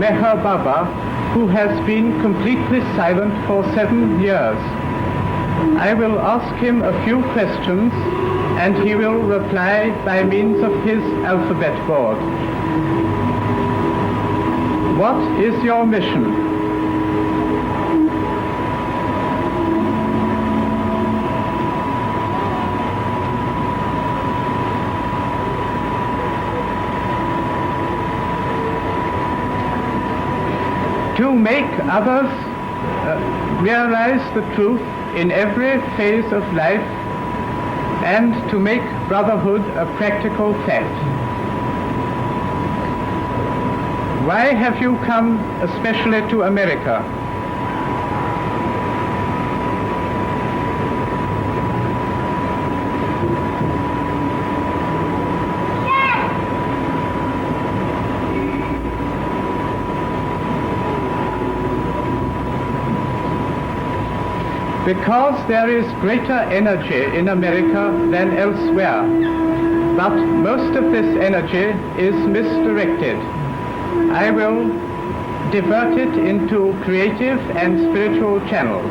Meher Baba, who has been completely silent for 7 years. I will ask him a few questions and he will reply by means of his alphabet board. What is your mission? To make others realize the truth in every phase of life and to make brotherhood a practical fact. Why have you come especially to America? Because there is greater energy in America than elsewhere, but most of this energy is misdirected. I will divert it into creative and spiritual channels.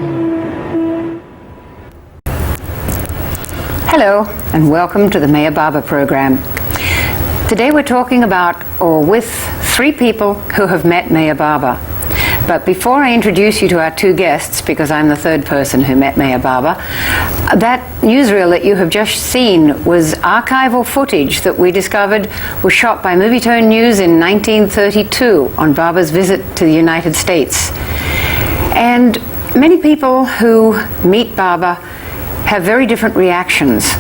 Hello, and welcome to the Meher Baba program. Today we're talking about, or with, 3 people who have met Meher Baba. But before I introduce you to our 2 guests, because I'm the 3rd person who met Meher Baba, that newsreel that you have just seen was archival footage that we discovered was shot by Movietone News in 1932 on Baba's visit to the United States. And many people who meet Baba have very different reactions.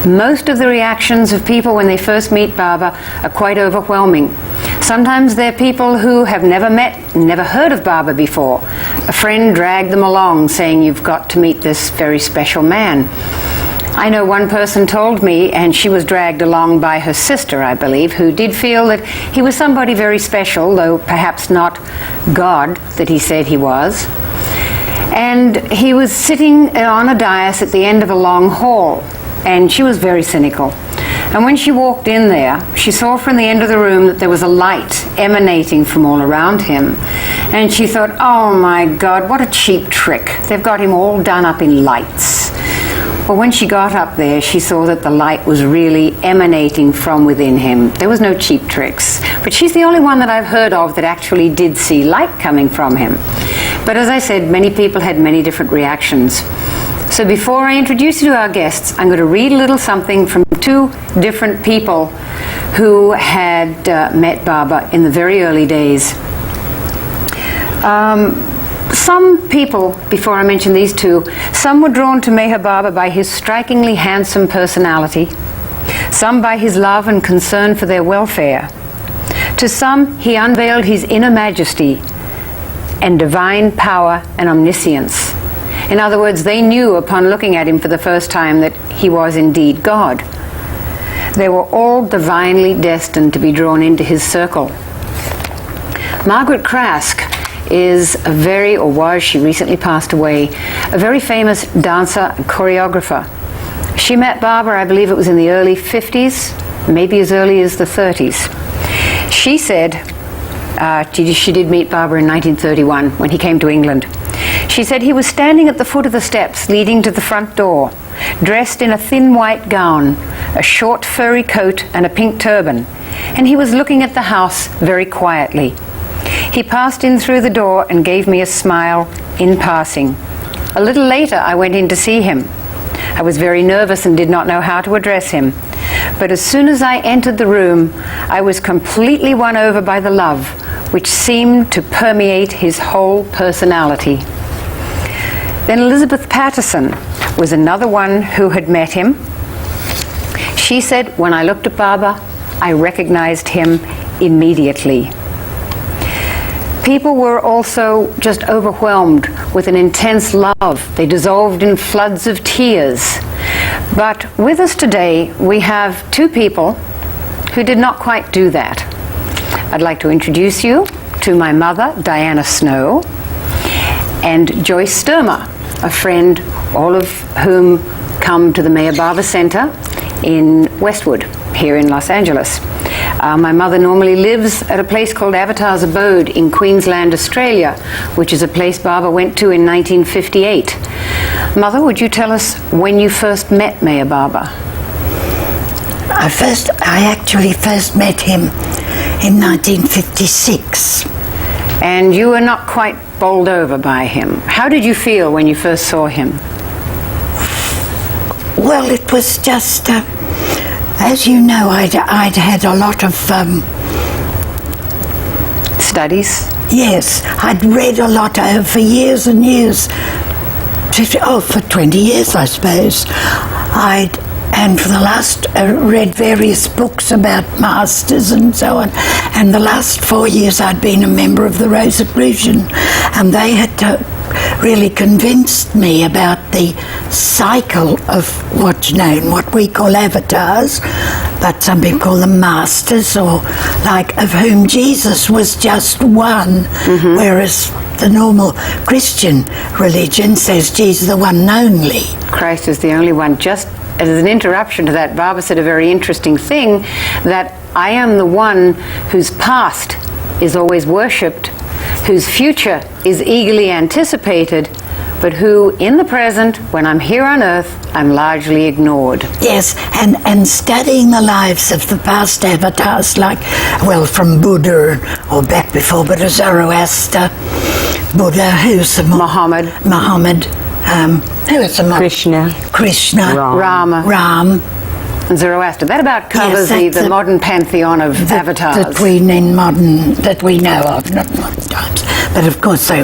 Most of the reactions of people when they first meet Baba are quite overwhelming. Sometimes they're people who have never met, never heard of Baba before. A friend dragged them along saying, "You've got to meet this very special man." I know one person told me, and she was dragged along by her sister, I believe, who did feel that he was somebody very special, though perhaps not God that he said he was. And he was sitting on a dais at the end of a long hall, and she was very cynical. And when she walked in there, she saw from the end of the room that there was a light emanating from all around him. And she thought, "Oh my God, what a cheap trick. They've got him all done up in lights." Well, when she got up there, she saw that the light was really emanating from within him. There was no cheap tricks. But she's the only one that I've heard of that actually did see light coming from him. But as I said, many people had many different reactions. So before I introduce you to our guests, I'm going to read a little something from 2 different people who had met Baba in the very early days. Some people, before I mention these 2, some were drawn to Meher Baba by his strikingly handsome personality, some by his love and concern for their welfare. To some, he unveiled his inner majesty and divine power and omniscience. In other words, they knew upon looking at him for the first time that he was indeed God. They were all divinely destined to be drawn into his circle. Margaret Krask is a very, or was, she recently passed away, a very famous dancer and choreographer. She met Baba, I believe it was in the early 50s, maybe as early as the 30s. She said, she did meet Baba in 1931 when he came to England. She said he was standing at the foot of the steps leading to the front door, dressed in a thin white gown, a short furry coat and a pink turban, and he was looking at the house very quietly. He passed in through the door and gave me a smile in passing. A little later I went in to see him. I was very nervous and did not know how to address him. But as soon as I entered the room, I was completely won over by the love which seemed to permeate his whole personality. Then Elizabeth Patterson was another one who had met him. She said, "When I looked at Baba, I recognized him immediately." People were also just overwhelmed with an intense love. They dissolved in floods of tears. But with us today, we have 2 people who did not quite do that. I'd like to introduce you to my mother, Dina Snow, and Joyce Stermer, a friend, all of whom come to the Meher Baba Center in Westwood, here in Los Angeles. My mother normally lives at a place called Avatar's Abode in Queensland, Australia, which is a place Baba went to in 1958. Mother, would you tell us when you first met Meher Baba? I actually first met him in 1956. And you were not quite bowled over by him. How did you feel when you first saw him? Well, it was just, as you know, I'd had a lot of... Studies? Yes, I'd read a lot for years and years. For 20 years, I suppose. And for the last, read various books about masters and so on. And the last 4 years I'd been a member of the Rosicrucian, and they had really convinced me about the cycle of what's known, what we call avatars, but some people call them masters, or like of whom Jesus was just one, whereas the normal Christian religion says Jesus is the one and only. Christ is the only one. Just as an interruption to that, Baba said a very interesting thing, that I am the one whose past is always worshipped, whose future is eagerly anticipated, but who in the present, when I'm here on earth, I'm largely ignored. Yes, and studying the lives of the past avatars, like, well, from Buddha, or back before Buddha, Zoroaster, Buddha, who's the Muhammad, who is the Krishna, Ram, and Zoroaster. That about covers the modern pantheon of avatars that we know of, not modern times. But of course they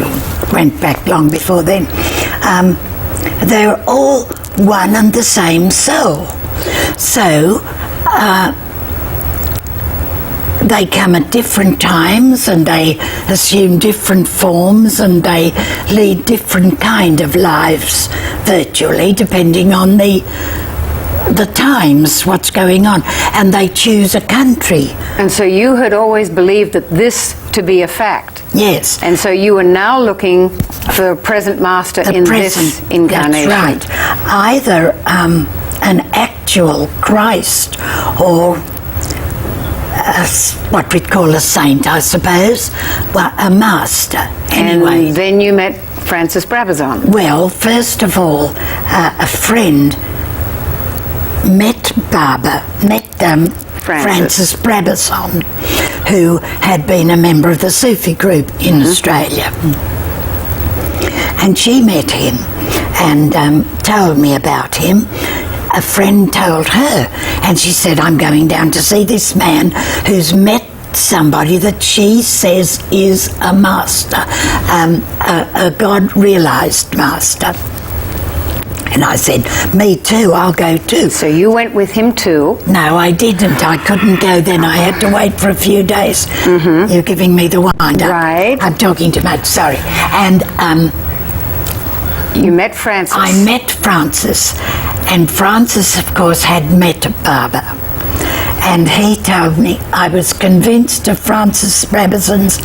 went back long before then. They're all one and the same soul. So they come at different times, and they assume different forms, and they lead different kind of lives virtually, depending on the times, what's going on, and they choose a country. And so you had always believed that this to be a fact. Yes. And so you are now looking for a present master this incarnation. That's right. Either an actual Christ, or what we'd call a saint, I suppose, well, a master. Anyway. And then you met Francis Brabazon. Well, first of all, a friend met Francis Brabazon, who had been a member of the Sufi group in Australia. And she met him and told me about him. A friend told her, and she said, I'm going down to see this man who's met somebody that she says is a master, a God-realised master. And I said, me too, I'll go too. So you went with him too? No, I didn't. I couldn't go then. I had to wait for a few days. You're giving me the wind-up. Right. I'm talking too much, sorry. And you met Francis. I met Francis. And Francis, of course, had met Baba. And he told me, I was convinced of Francis Brabazon's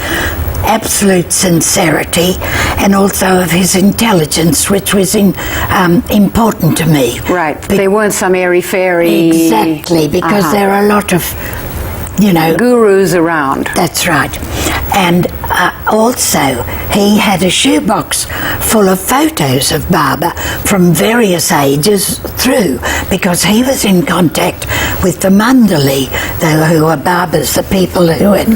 absolute sincerity, and also of his intelligence, which was important to me. Right. They weren't some airy-fairy... Exactly, because there are a lot of, gurus around. That's right. And also, he had a shoebox full of photos of Baba from various ages through, because he was in contact with the Mandali, who are Baba's, the people who had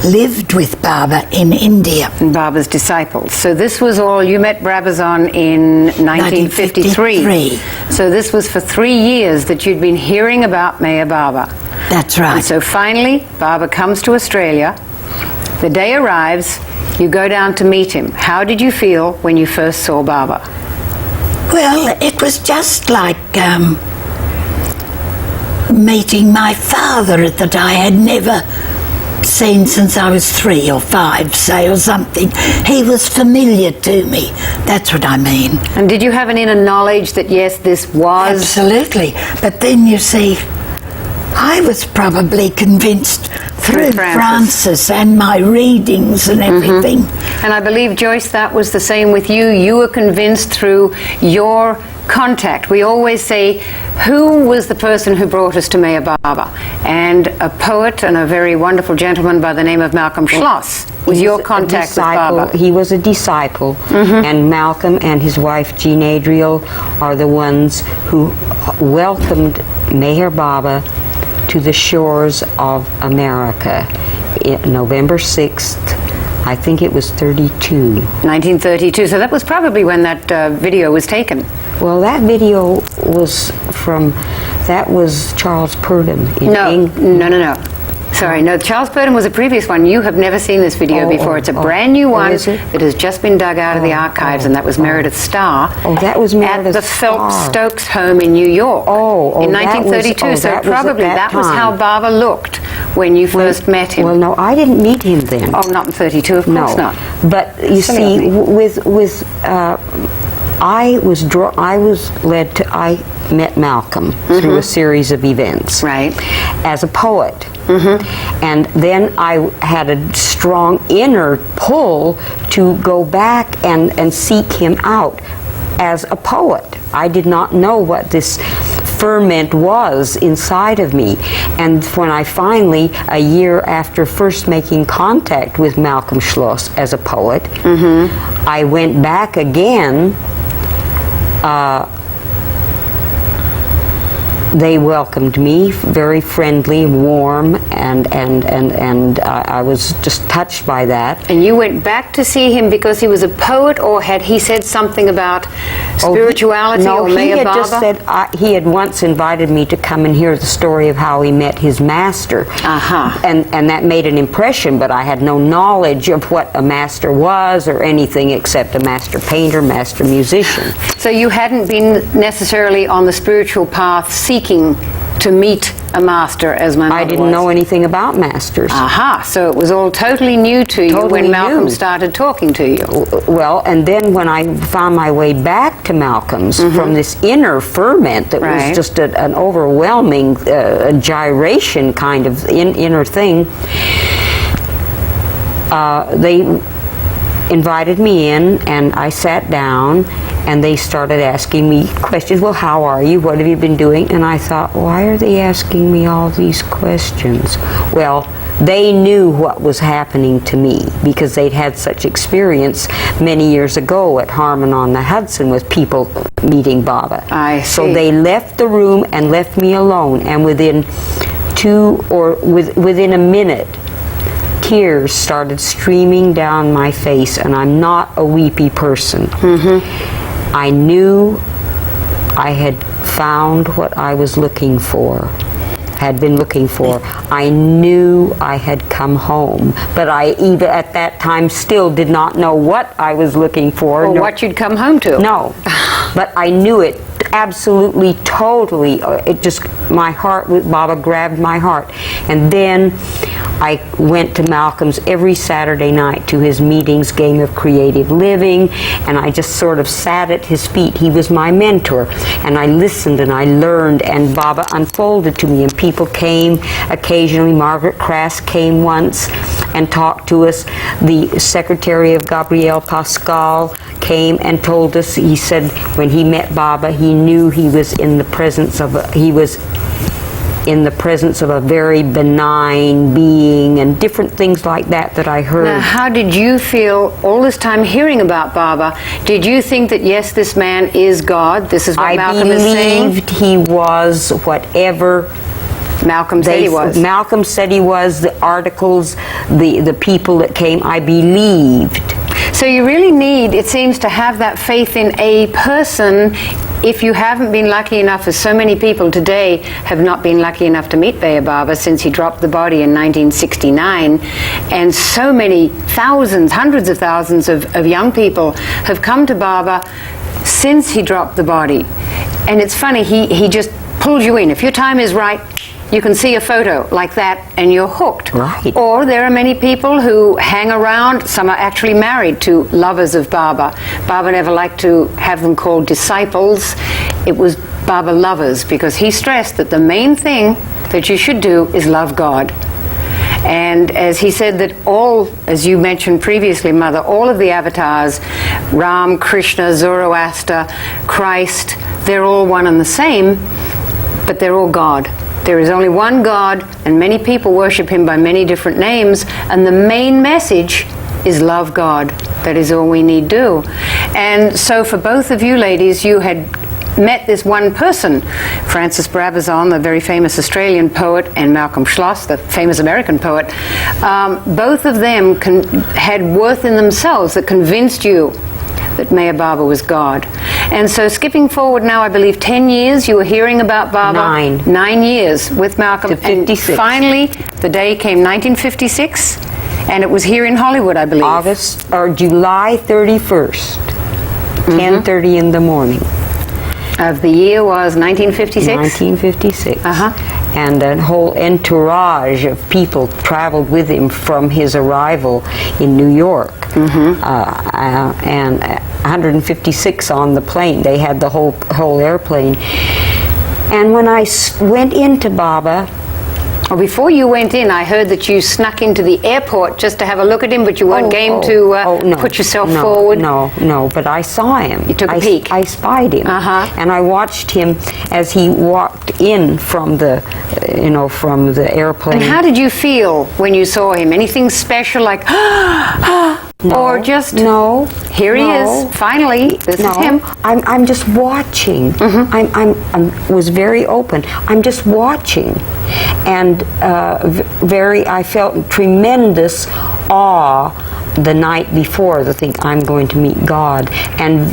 lived with Baba in India. And Baba's disciples. So this was all, you met Brabazon in 1953. So this was for 3 years that you'd been hearing about Meher Baba. That's right. And so finally, Baba comes to Australia. The day arrives, you go down to meet him. How did you feel when you first saw Baba? Well, it was just like meeting my father that I had never seen since I was 3 or 5, say, or something. He was familiar to me. That's what I mean. And did you have an inner knowledge that, yes, this was... Absolutely. But then, you see, I was probably convinced through Francis. Francis and my readings and everything. And I believe, Joyce, that was the same with you. You were convinced through your contact. We always say, who was the person who brought us to Meher Baba? And a poet and a very wonderful gentleman by the name of Malcolm Schloss was your contact with Baba. He was a disciple, and Malcolm and his wife Jean Adriel are the ones who welcomed Meher Baba to the shores of America November 6th, I think it was 32. 1932. So that was probably when that video was taken. Well, that video was that was Charles Purdom in England. No. Sorry, no, Charles Purdom was a previous one. You have never seen this video before. It's a brand new one that has just been dug out of the archives, and that was Meredith Starr. Oh, that was Meredith at the Phelps Stokes home in New York in 1932. So probably that was how Baba looked when you first met him. Well, no, I didn't meet him then. Oh, not in 32, of course not. But you see, I met Malcolm through a series of events. Right. As a poet. And then I had a strong inner pull to go back and seek him out as a poet. I did not know what this ferment was inside of me. And when I finally, a year after first making contact with Malcolm Schloss as a poet, I went back again. They welcomed me, very friendly, warm, and I was just touched by that. And you went back to see him because he was a poet, or had he said something about spirituality or Meher Baba? He had just said, he had once invited me to come and hear the story of how he met his master. And that made an impression, but I had no knowledge of what a master was or anything except a master painter, master musician. So you hadn't been necessarily on the spiritual path seeking to meet a master, as my mother I didn't know anything about masters. So it was all totally new to you when Malcolm started talking to you. Well, and then when I found my way back to Malcolm's from this inner ferment that was just an overwhelming gyration kind of inner thing, they invited me in, and I sat down, and they started asking me questions. Well, how are you? What have you been doing? And I thought, why are they asking me all these questions? Well, they knew what was happening to me because they'd had such experience many years ago at Harmon on the Hudson with people meeting Baba. I see. So they left the room and left me alone, and within a minute, tears started streaming down my face, and I'm not a weepy person. I knew I had found what I was looking for, had been looking for. I knew I had come home, but I even at that time still did not know what I was looking for. Or what you'd come home to. No, but I knew it absolutely, totally. It just, my heart, Baba grabbed my heart. And then I went to Malcolm's every Saturday night to his meetings, Game of Creative Living, and I just sort of sat at his feet. He was my mentor, and I listened and I learned, and Baba unfolded to me, and people came occasionally. Margaret Crass came once and talked to us. The secretary of Gabriel Pascal came and told us, he said when he met Baba, he knew he was in the presence of a very benign being, and different things like that I heard. Now, how did you feel all this time hearing about Baba? Did you think that, yes, this man is God? This is what Malcolm is saying? I believed he was whatever Malcolm said he was. Malcolm said he was, the articles, the people that came, I believed. So you really need, it seems, to have that faith in a person if you haven't been lucky enough, as so many people today have not been lucky enough to meet Meher Baba since he dropped the body in 1969, and so many thousands, hundreds of thousands of young people have come to Baba since he dropped the body. And it's funny, he just pulls you in. If your time is right, you can see a photo like that and you're hooked. Right. Or there are many people who hang around, some are actually married to lovers of Baba. Baba never liked to have them called disciples. It was Baba lovers, because he stressed that the main thing that you should do is love God. And as he said that all, as you mentioned previously, Mother, all of the avatars, Ram, Krishna, Zoroaster, Christ, they're all one and the same, but they're all God. There is only one God, and many people worship him by many different names, and the main message is love God. That is all we need do. And so for both of you ladies, you had met this one person, Francis Brabazon, the very famous Australian poet, and Malcolm Schloss, the famous American poet. Both of them had worth in themselves that convinced you that Meher Baba was God. And so skipping forward now, I believe 10 years, you were hearing about Baba. 9 years with Malcolm. To 56. And finally, the day came 1956, and it was here in Hollywood, I believe. July 31st, 10:30 in the morning. Of the year was 1956? 1956. Uh-huh. And a whole entourage of people traveled with him from his arrival in New York. And 156 on the plane. They had the whole airplane. And when I went into Baba, Well, before you went in, I heard that you snuck into the airport just to have a look at him, but you weren't game to put yourself forward. No, but I saw him. You took a peek. I spied him, and I watched him as he walked in from the, from the airplane. And how did you feel when you saw him? Anything special, like, No, or just no? Here he is. Finally, this is him. I'm just watching. I was very open. I'm just watching, and I felt tremendous awe the night before to think I'm going to meet God, and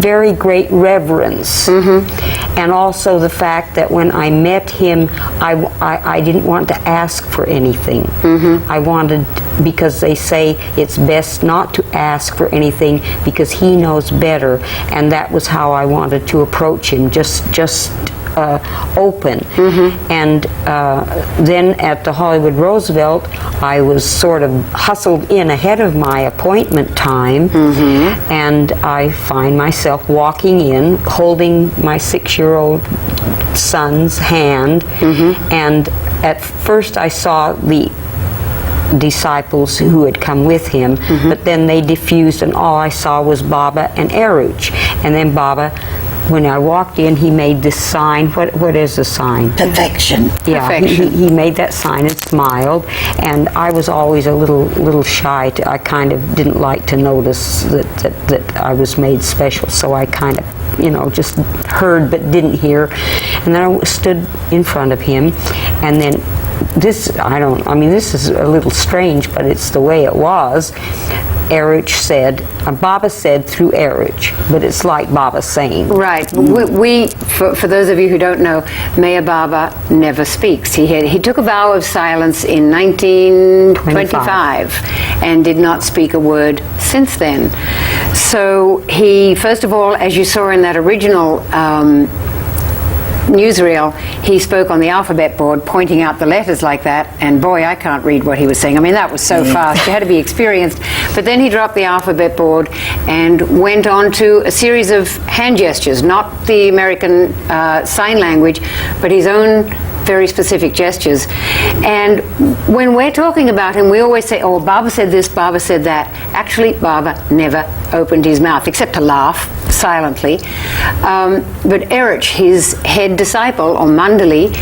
very great reverence, and also the fact that when I met him, I didn't want to ask for anything. I wanted, because they say it's best not to ask for anything because he knows better, and that was how I wanted to approach him, just open. And then at the Hollywood Roosevelt, I was sort of hustled in ahead of my appointment time, and I find myself walking in, holding my 6-year-old son's hand, and at first I saw the disciples who had come with him, but then they diffused, and all I saw was Baba and Eruch. And then Baba, when I walked in, he made this sign. What is the sign? Perfection. Yeah, Perfection. He made that sign and smiled, and I was always a little shy. I kind of didn't like to notice that I was made special, so I kind of, just heard but didn't hear. And then I stood in front of him, and then this is a little strange, but it's the way it was. Eruch said, Baba said through Eruch, but it's like Baba saying. Right. For those of you who don't know, Meher Baba never speaks. He took a vow of silence in 1925 and did not speak a word since then. So he, first of all, as you saw in that original newsreel, he spoke on the alphabet board, pointing out the letters like that, and boy, I can't read what he was saying. I mean, that was so fast. You had to be experienced. But then he dropped the alphabet board and went on to a series of hand gestures, not the American sign language, but his own very specific gestures. And when we're talking about him, we always say, oh, Baba said this, Baba said that. Actually, Baba never opened his mouth, except to laugh silently. But Eruch, his head disciple, or Mandali,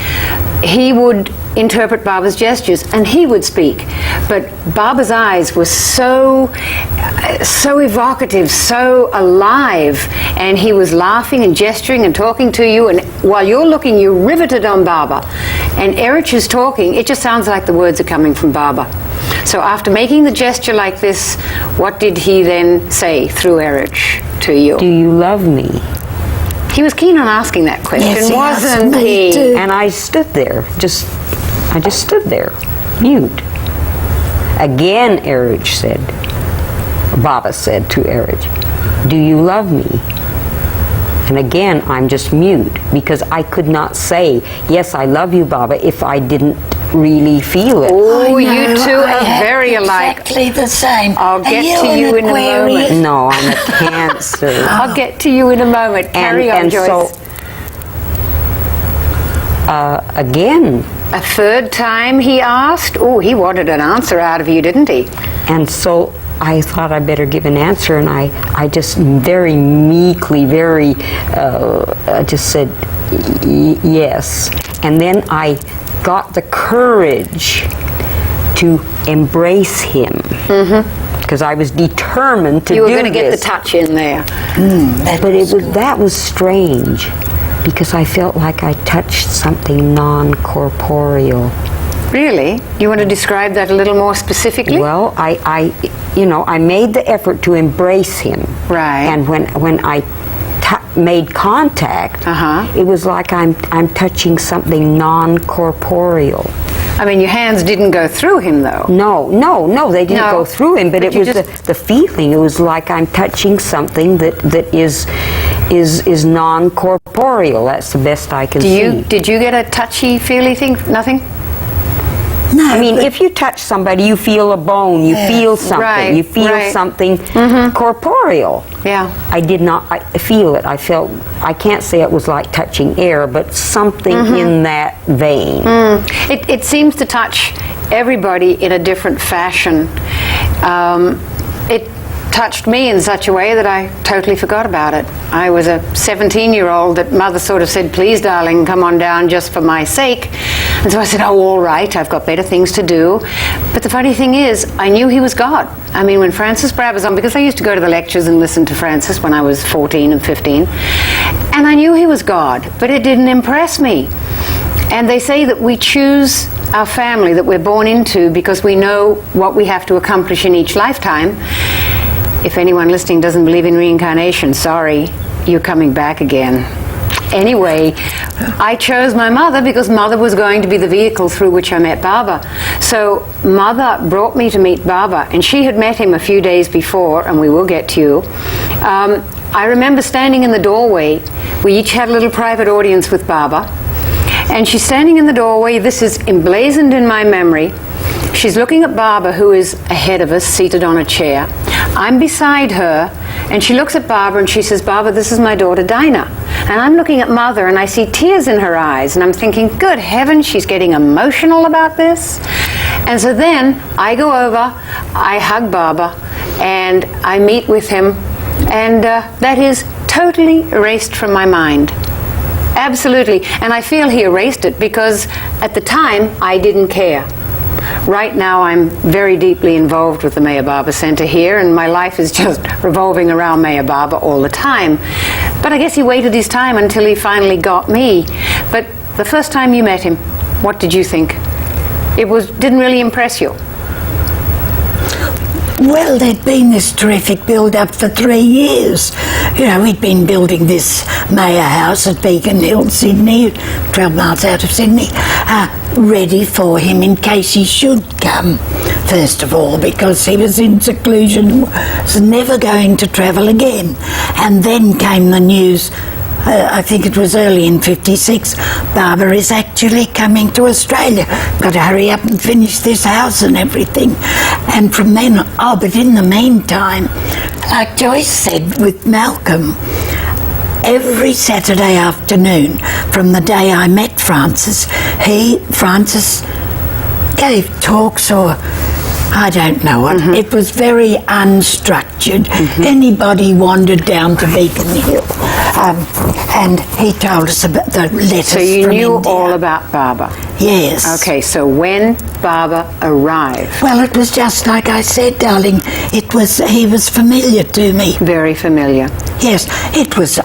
he would interpret Baba's gestures, and he would speak. But Baba's eyes were so evocative, so alive, and he was laughing and gesturing and talking to you, and while you're looking, you're riveted on Baba. And Eruch is talking, it just sounds like the words are coming from Baba. So after making the gesture like this, what did he then say through Eruch to you? Do you love me? He was keen on asking that question, Yes, he wasn't asked me he? too. And I stood there, I just stood there, mute. Again, Eruch said, Baba said to Eruch, do you love me? And again, I'm just mute, because I could not say, yes, I love you, Baba, if I didn't really feel it. Oh, I you know, two I are had very alike. Exactly the same. I'll get to you in a Aquarius? moment. No, I'm a Cancer. I'll get to you in a moment. Carry on, Joyce. So, again, A third time he asked? Oh, he wanted an answer out of you, didn't he? And so I thought I better give an answer, and I just very meekly, I just said yes. And then I got the courage to embrace him, because I was determined to do this. You were going to get the touch in there. But that was strange, because I felt like I touched something non-corporeal. Really? You want to describe that a little more specifically? Well, I made the effort to embrace him. Right. And when I made contact, it was like I'm touching something non-corporeal. I mean, your hands didn't go through him, though. No, they didn't No. go through him, but it was the feeling. It was like I'm touching something that is non-corporeal. That's the best I can see. Did you get a touchy-feely thing? Nothing? No, I mean, if you touch somebody, you feel a bone, you feel something, Right, you feel right. something corporeal. Yeah. I did not feel it. I can't say it was like touching air, but something in that vein. It seems to touch everybody in a different fashion. It touched me in such a way that I totally forgot about it. I was a 17-year-old that mother sort of said, please, darling, come on down just for my sake. And so I said, oh, all right, I've got better things to do. But the funny thing is, I knew he was God. I mean, when Francis Brabazon, because I used to go to the lectures and listen to Francis when I was 14 and 15, and I knew he was God, but it didn't impress me. And they say that we choose our family that we're born into because we know what we have to accomplish in each lifetime. If anyone listening doesn't believe in reincarnation, sorry, you're coming back again. Anyway, I chose my mother because mother was going to be the vehicle through which I met Baba. So mother brought me to meet Baba, and she had met him a few days before, and we will get to you. I remember standing in the doorway. We each had a little private audience with Baba, and she's standing in the doorway. This is emblazoned in my memory. She's looking at Baba, who is ahead of us, seated on a chair. I'm beside her, and she looks at Baba and she says, Baba, this is my daughter Dina. And I'm looking at mother and I see tears in her eyes, and I'm thinking, good heavens, she's getting emotional about this. And so then I go over, I hug Baba, and I meet with him, and that is totally erased from my mind. Absolutely. And I feel he erased it because at the time I didn't care. Right now I'm very deeply involved with the Meher Baba Center here, and my life is just revolving around Meher Baba all the time. But I guess he waited his time until he finally got me. But the first time you met him, what did you think? It didn't really impress you? Well, there'd been this terrific build-up for 3 years. You know, we'd been building this Meher house at Beacon Hill, Sydney, 12 miles out of Sydney, ready for him in case he should come, first of all, because he was in seclusion, was never going to travel again. And then came the news, I think it was early in '56, Baba is actually coming to Australia. Got to hurry up and finish this house and everything. And from then, but in the meantime, like Joyce said with Malcolm, every Saturday afternoon, from the day I met Francis gave talks, or I don't know what. It was very unstructured. Anybody wandered down to Beacon Hill, and he told us about the letters from India. So you knew all about Baba? Yes. Okay, so when Baba arrived? Well, it was just like I said, darling. He was familiar to me. Very familiar. Yes,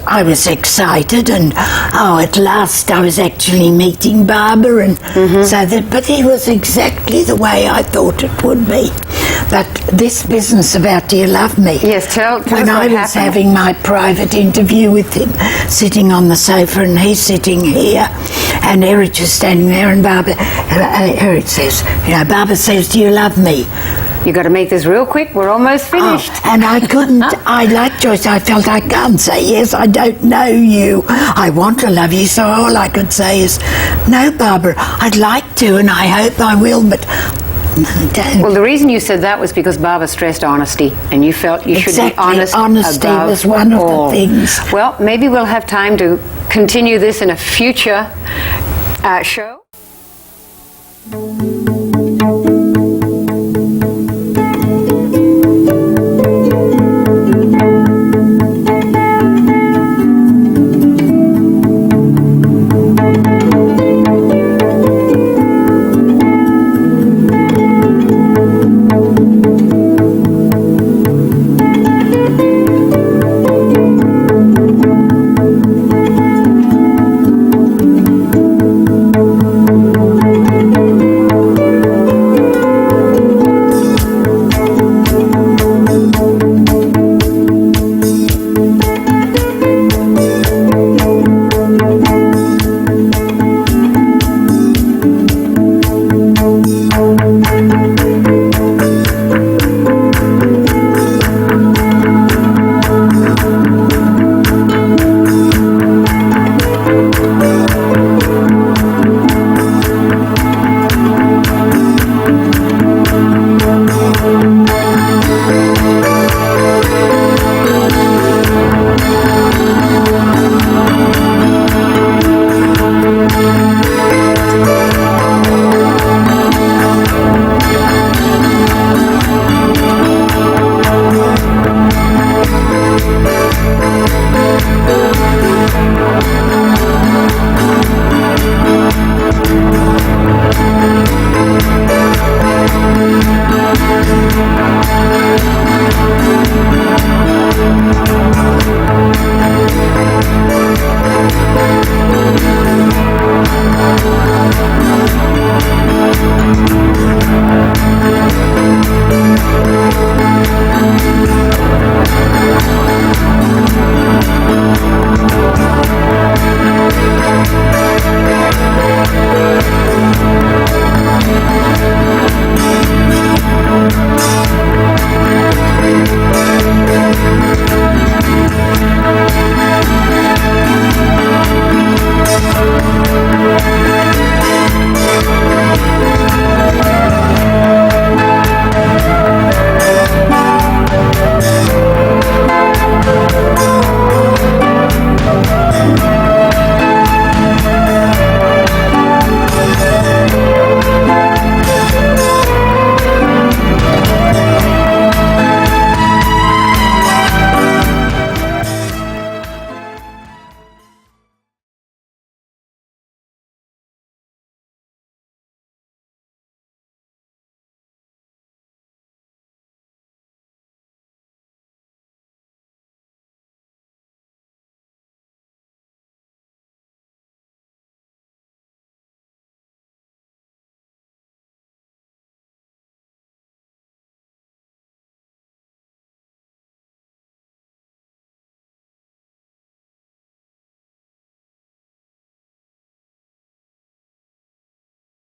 I was excited, and at last I was actually meeting Baba, and but he was exactly the way I thought it would be. But this business about Do You Love Me? Yes, tell us when what I was happened. having my private interview with him, sitting on the sofa, and he's sitting here, and Eric is standing there, and Eric says, Baba says, do you love me? You got to make this real quick. We're almost finished. And I couldn't, like Joyce, I felt I can't say, yes, I don't know you. I want to love you, so all I could say is, no, Barbara, I'd like to, and I hope I will, but I don't. Well, the reason you said that was because Baba stressed honesty, and you felt you should be honest. Honesty above was one of all. the things. Well, maybe we'll have time to continue this in a future show. you.